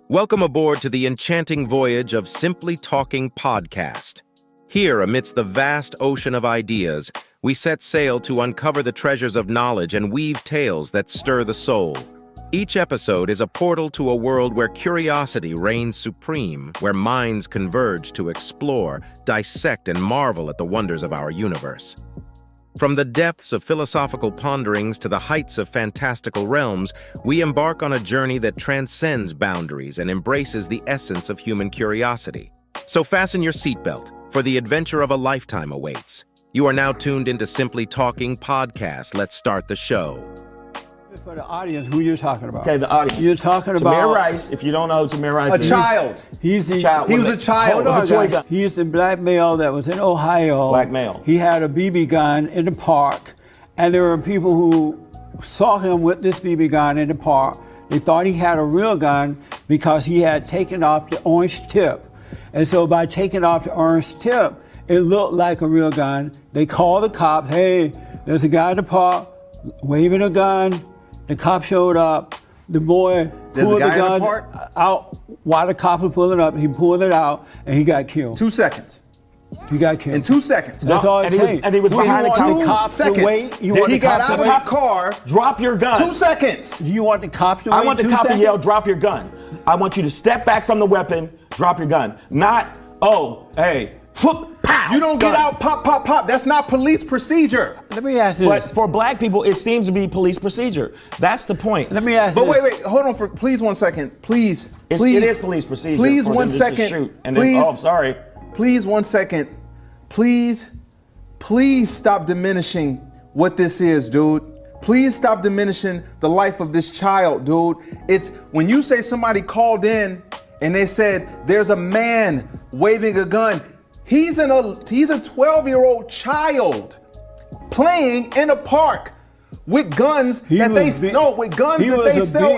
Welcome aboard to the enchanting voyage of Simply Talking Podcast. Here, amidst the vast ocean of ideas, we set sail to uncover the treasures of knowledge and weave tales that stir the soul. Each episode is a portal to a world where curiosity reigns supreme, where minds converge to explore, dissect, and marvel at the wonders of our universe. From the depths of philosophical ponderings to the heights of fantastical realms, we embark on a journey that transcends boundaries and embraces the essence of human curiosity. So fasten your seatbelt, for the adventure of a lifetime awaits. You are now tuned into Simply Talking Podcast. Let's start the show. For the audience, who you're talking about? Okay, the audience. You're talking about Tamir Rice. If you don't know who Tamir Rice is, a child. He's the He was a child. Hold on, With a toy guys. gun. He's the black male that was in Ohio. Black male. He had a BB gun in the park, and there were people who saw him with this BB gun in the park. They thought he had a real gun because he had taken off the orange tip. And so by taking off the orange tip, it looked like a real gun. They called the cops. Hey, there's a guy in the park waving a gun. The cop showed up. The boy pulled the gun out while the cop was pulling up. He pulled it out, and he got killed. 2 seconds. He got killed. In 2 seconds. That's all it takes. and he was behind the You want the counter. cops to 2 wait? seconds. You want He the got cops out to of wait? the car. Drop your gun. 2 seconds. Do you want the cops to wait? I want the 2 cop to seconds? yell, drop your gun. I want you to step back from the weapon, drop your gun. Not, oh, hey, whoop, pow. You don't gun. get out, pop, pop, pop. That's not police procedure. Let me ask But this. for black people, it seems to be police procedure. That's the point. Let me ask But this. wait, hold on for please 1 second. Please. It is police procedure. Please for 1 them just to second. shoot. And Please. then, oh, I'm sorry. Please 1 second. Please stop diminishing what this is, dude. Please stop diminishing the life of this child, dude. It's when you say somebody called in and they said there's a man waving a gun. He's a 12-year-old child playing in a park with guns that they sell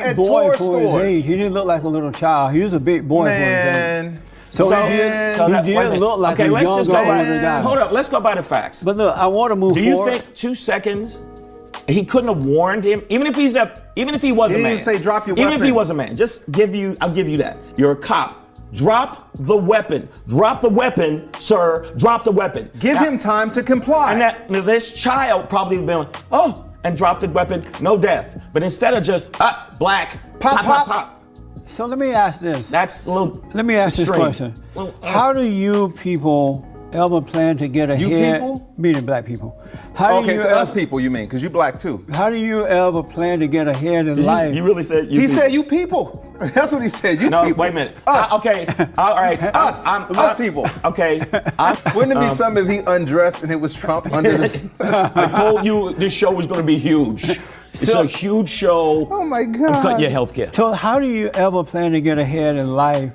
at toy stores. He didn't look like a little child. He was a big boy for his age. Man. So he did look like a let's young just go by. guy. Hold up, let's go by the facts. But look, I want to move Do you forward. think 2 seconds he couldn't have warned him? Even if he was a man. didn't say drop your Even if he weapon. was a man, I'll give you that. You're a cop. Drop the weapon. Drop the weapon, sir. Drop the weapon. Give him time to comply. And this child probably would have been like, oh, and drop the weapon, no death. But instead of just black, pop. So let me ask this. That's a little Let me ask extreme. this question. How do you people ever plan to get ahead? You people? Meaning black people. How do Okay, you us ever, people, you mean, because you black too. How do you ever plan to get ahead in life? You really said you He people. said you people. That's what he said. You No, people. wait a minute. Us. Okay, all right. Us people. Okay. Wouldn't it be something if he undressed and it was Trump under the... I told you this show was going to be huge. It's a huge show. Oh my God. I'm cutting your health care. So how do you ever plan to get ahead in life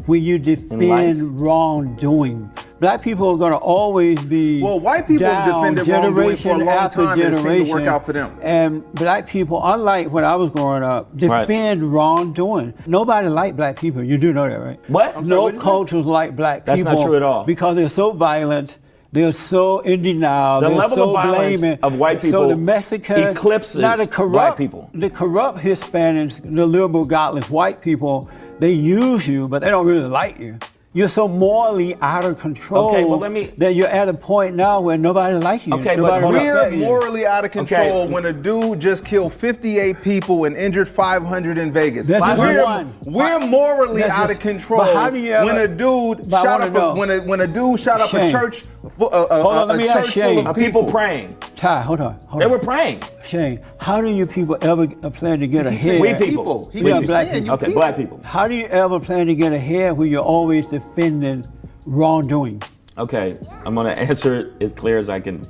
when you defend wrongdoing? Black people are going to always be Well, white people have down defended wrongdoing for a generation long after time and it seemed to generation. work out for them. And black people, unlike when I was growing up, defend wrongdoing. Nobody liked black people. You do know that, right? What? No cultures like black That's people. not true at all. Because they're so violent. They're so in denial. The they're level so of violence blaming. of white people so the Mexican eclipses now the corrupt, black people. The corrupt Hispanics, the liberal, godless white people, they use you, but they don't really like you. You're so morally out of control Okay, well, let me- that you're at a point now where nobody likes you. Okay, but nobody hold up. We're respects you. morally out of control Okay. when a dude just killed 58 people and injured 500 in Vegas. That's just we're, one. we're morally That's out just- of control but how do you ever- when a dude but I shot wanna up know. when a dude shot up a Shane. church Hold on, let me ask church Shane. full Are of people praying? Ty, hold on. They were praying. Shane, how do you people ever plan to get ahead? We people. He We are keeps black saying people. you Okay, black people. How do you ever plan to get ahead when you're always defending wrongdoing? Okay, I'm going to answer it as clear as I can.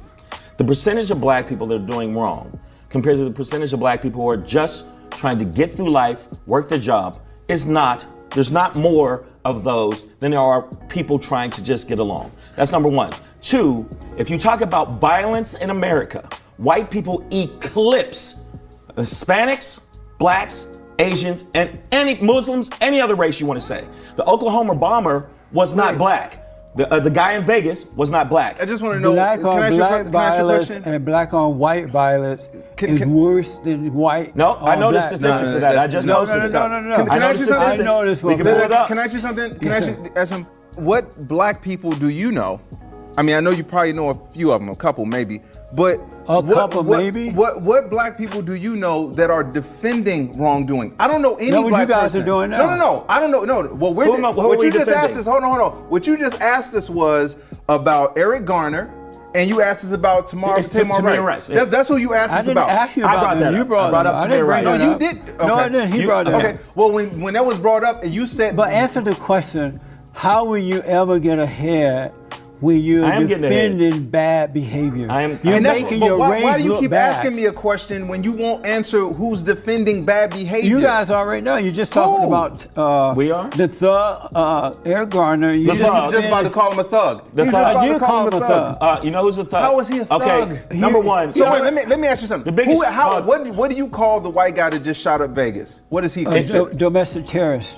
The percentage of black people that are doing wrong compared to the percentage of black people who are just trying to get through life, work their job, there's not more of those than there are people trying to just get along. That's number one. Two, if you talk about violence in America, white people eclipse Hispanics, blacks, Asians, and any Muslims, any other race you want to say. The Oklahoma bomber was not black. The guy in Vegas was not black. I just want to know. Black Can on I ask you a black can I ask you a violence question? and black on white violence is worse than white. No, I on know the black. statistics of that. I just posted it. No. Can I I know ask the you something? statistics. I know this We can one. pull it up. Can I ask you something? Can I Yes, ask you, what black people do you know? I mean, I know you probably know a few of them, a couple maybe, but maybe? What black people do you know that are defending wrongdoing? I don't know any What black you guys person. are doing now. No. I don't know. No. Well, Who are what we you just defending? asked us. Hold on. What you just asked us was about Eric Garner, and you asked us about Tamir Rice. Rice. That's who you asked I us didn't about. ask you I about brought that. that You up. brought I brought it up up. I Tamir didn't bring Rice. that No, up. you did. No, I Okay. didn't. He brought it up. Okay. Well, when that was brought up, and you said, But answer the question, how will you ever get ahead when you're I am getting ahead. defending bad behavior? You're And that's- making but your why race do you look keep bad. asking me a question when you won't answer who's defending bad behavior? You guys already know. You're just talking Who? about We are? the thug, Eric Garner. You The just thug. Just about to call him a thug. The You thug. just about I to did call him a thug. You know who's a thug? How is he a thug? Okay, number one. So wait, let me ask you something. The biggest thug- what do you call the white guy that just shot up Vegas? What is he considered? Domestic terrorist,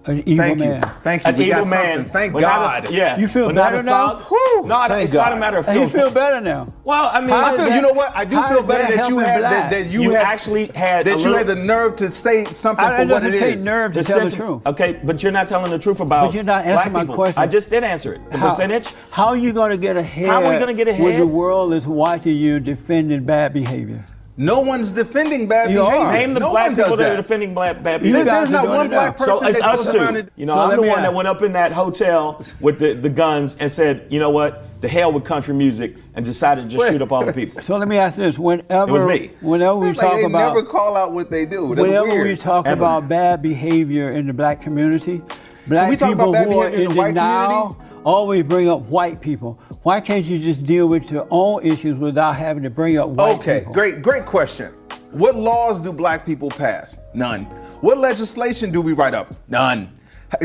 an evil Thank you. man. Thank you. An We evil got man. something. Thank but not God. Yeah. You feel but not better a now? thug. Whew, No, thank it's not a God. matter of And you feeling. feel better now. Well, I mean, How I did feel, that- you know what? I do how feel did better that that help you in had black? that you actually had that a you little- had the nerve to say something It for what doesn't it take is. nerve to The tell the sense- truth. Okay, but you're not telling the truth about But you're not black answering my people. question. I just did answer it. The percentage. How are you going to get ahead? How are we gonna get ahead? when the world is watching you defending bad behavior? No one's defending bad You behavior. are. Name the No black one people does that are that. defending bad You behavior. guys There's are not doing one it black now. person So it's that us goes two. around and- You know, So I'm let the me one ask- that went up in that hotel with the guns and said, you know what, the hell with country music, and decided to just shoot up all the people. So let me ask this: whenever It was me. whenever we It's like talk they about never call out what they do. That's whenever weird. we talk Ever. about bad behavior in the black community, black we talk people about bad who are behavior in in the white denial community? always bring up white people. Why can't you just deal with your own issues without having to bring up white Okay, people? great question. What laws do black people pass? None. What legislation do we write up? None.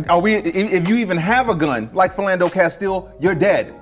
Are we? If you even have a gun, like Philando Castile, you're dead.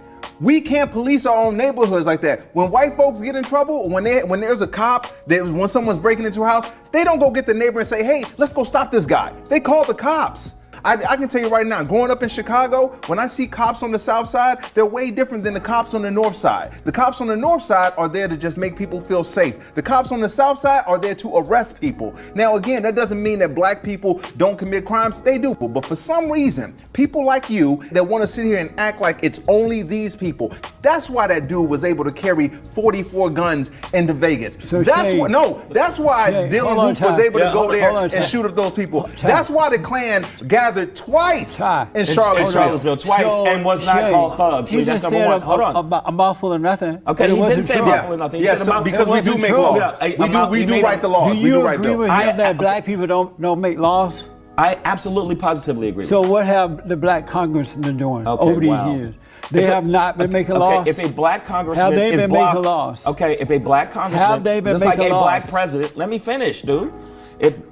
We can't police our own neighborhoods like that. When white folks get in trouble, when there's a cop, when someone's breaking into a house, they don't go get the neighbor and say, "Hey, let's go stop this guy." They call the cops. I can tell you right now, growing up in Chicago, when I see cops on the south side, they're way different than the cops on the north side. The cops on the north side are there to just make people feel safe. The cops on the south side are there to arrest people. Now, again, that doesn't mean that black people don't commit crimes. They do. But for some reason, people like you that want to sit here and act like it's only these people, that's why that dude was able to carry 44 guns into Vegas. So That's Shane- why Shane, Dylan hold on, Roof was Ty. able to Yeah, go hold on, there hold on, and Ty. shoot up those people. Ty. That's why the Klan gathered twice Ty. in In Charlottesville. Charlottesville twice and was not Shane, called thugs. he Lee, that's just number said one. Hold on. A mouthful of nothing. Okay, It he didn't wasn't say true. mouthful of nothing. He Yeah, said so about- because It we do wasn't make true. laws. Yeah, We he do made write the laws. Do We you do write agree those. with him that black people don't make laws? I absolutely positively agree. So what have the black congressmen been doing Okay, over these wow. years? They have not been making okay, laws. if a black congressman Have they is been blocked, making laws? Okay, if a black congressman, Have they been just like a making black laws? president, let me finish, dude.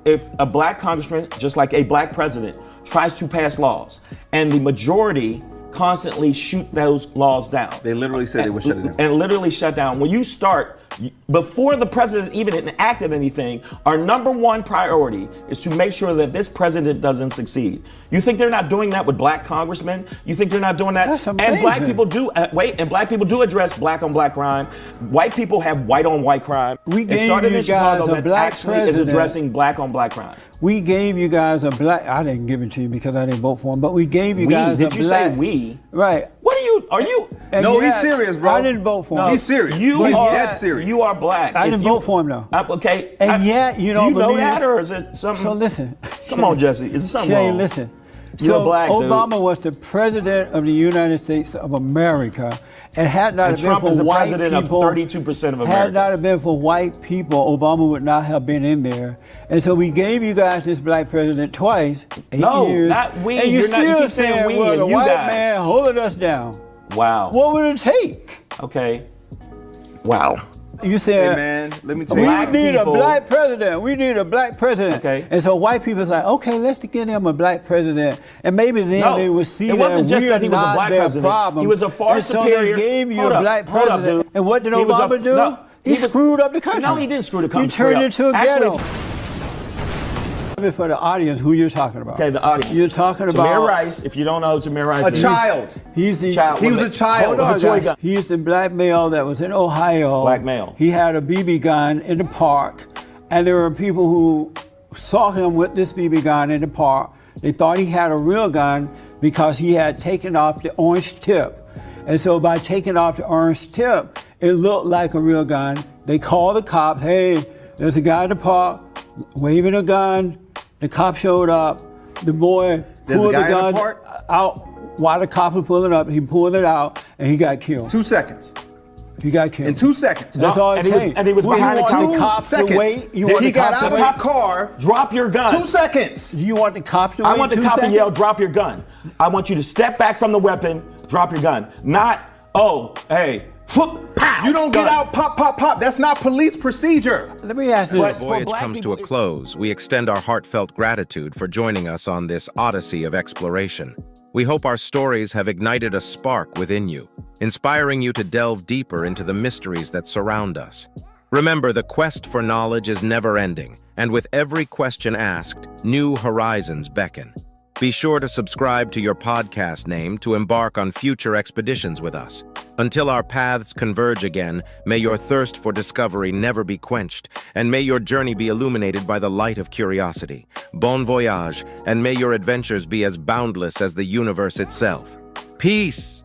If a black congressman, just like a black president, tries to pass laws, and the majority constantly shoot those laws down, They literally said they would shut it down. and literally shut down. When you start, before the president even enacted anything, our number one priority is to make sure that this president doesn't succeed. You think they're not doing that with black congressmen? You think they're not doing that? That's And black amazing. people do and black people do address black on black crime. White people have white on white crime. We It gave started you in Chicago guys a that black actually is president. addressing black on black crime. We gave you guys a black. I didn't give it to you because I didn't vote for him. But we gave you We? guys Did a you black. say we? Right. What are you? And No, he's yet, serious, bro. I didn't vote for him. No, He's serious. You He's are dead serious. You are black. I If didn't you- vote for him though. Okay. And yet you don't do you know believe- that, or is it something? So listen. Come on, Jesse. Is it something Shane, wrong? listen. You're So black, dude. Obama was the president of the United States of America, and had not And have Trump been is for the white president of people, 32% of Had America. not have been for white people, Obama would not have been in there. And so we gave you guys this black president twice, 8 No, years. not we. And You're not- you still keep saying we well, and the you white guys. man holding us down. Wow. What would it take? Okay. Wow. You said, Hey, man, let me tell we you. Black need people- a black president. We need a black president. Okay. And so white people's like, okay, let's get him a black president. And maybe then No, they would see it wasn't that just we're that he was a not black their president. problem. He was a far and superior. So they gave you Hold a up, black hold up, president. dude. And what did He was Obama a- do? no, he he was- screwed up the country. No, he didn't screw the country He turned up. it into a Actually, ghetto. For the audience, who you're talking about. Okay, the audience. You're talking about Tamir Rice. If you don't know who Tamir Rice A is. child. He's the Child. He was a child. Hold on, With a toy guys. gun. He's the black male that was in Ohio. Black male. He had a BB gun in the park, and there were people who saw him with this BB gun in the park. They thought he had a real gun because he had taken off the orange tip. And so by taking off the orange tip, it looked like a real gun. They called the cops. Hey, there's a guy in the park waving a gun. The cop showed up. The boy pulled the gun out while the cop was pulling up. He pulled it out and he got killed. 2 seconds. He got killed. In 2 seconds. That's all it takes. And he was behind the You want counter. the cops to 2 seconds. wait? You Then want he the got cops out to of wait? the car. Drop your gun. 2 seconds. You want the cops to wait? I want the 2 cop to seconds? yell, drop your gun. I want you to step back from the weapon, drop your gun. Not, oh, hey, whoop, pow. You don't get out, pop, pop, pop. That's not police procedure. Let me ask you As this. the voyage comes to a close, we extend our heartfelt gratitude for joining us on this odyssey of exploration. We hope our stories have ignited a spark within you, inspiring you to delve deeper into the mysteries that surround us. Remember, the quest for knowledge is never-ending, and with every question asked, new horizons beckon. Be sure to subscribe to your podcast name to embark on future expeditions with us. Until our paths converge again, may your thirst for discovery never be quenched, and may your journey be illuminated by the light of curiosity. Bon voyage, and may your adventures be as boundless as the universe itself. Peace!